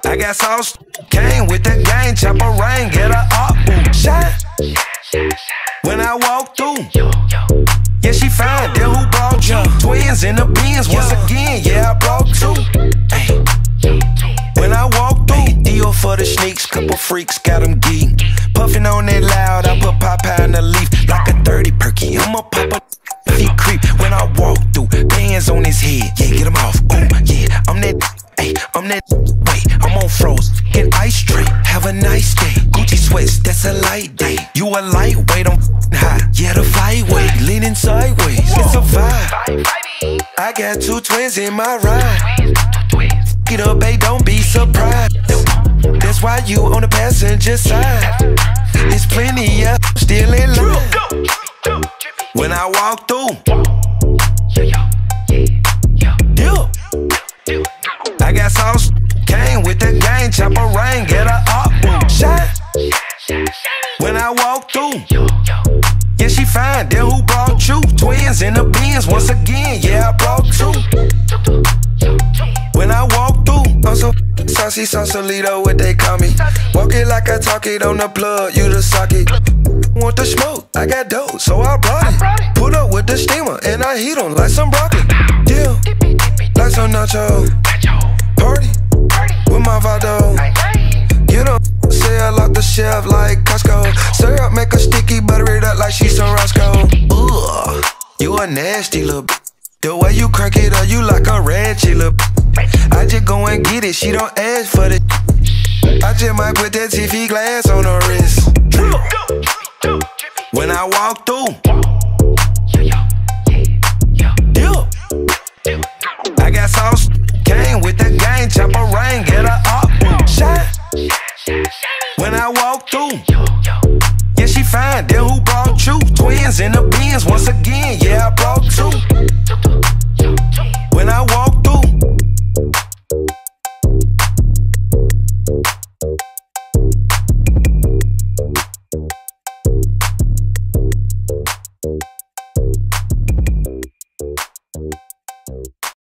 I got sauce, came with the gang, chopper rain, get her up, shine. When I walk through, yeah, she fine, then who brought you? Twins in the Benz, once again, yeah, I brought two. Ay. When I walk through, deal for the sneaks, couple freaks, got them geek. Puffin' on that loud, I put Popeye in the leaf, like a 30 perky, I'ma pop a he creep. When I walk through, bands on his head, yeah, get him off, ooh, yeah, I'm that, ay, I'm that, wait, I'm on froze, get ice tray, have a nice day, Gucci sweats, that's a light day, you a lightweight, I'm high, yeah, the flyweight, leaning sideways, it's a vibe, I got two twins in my ride, get up, babe, don't be surprised, that's why you on the passenger side, there's plenty of still in line. When I walk through, yeah, I got sauce, came with the gang, chopper rain, get her up, shine. When I walk through, yeah, she fine, then who brought you? Twins in the Benz, once again, yeah, I brought two. When I walk through, I'm so saucy, Sausalito, what they call me. Walk it like I talk it on the plug, you the socket. Want the smoke, I got dope, so I brought it. Put up with the steamer, and I heat them like some broccoli. Yeah, like some nacho. Party, with my Vado. Get up, sell off the shelf like Costco. Syrup, make her sticky, butter it up like she's some Roscoe. Ugh, you a nasty little b***. The way you crack it up, you like a ratchet little b***. I just go and get it, she don't ask for the I just might put that TV glass on her wrist. When I walk through, yeah, I got sauce, came with the gang, chopper rain, get her up, shine. When I walk through, yeah, she fine, then who brought you? Twins in the Benz, once again, yeah, I brought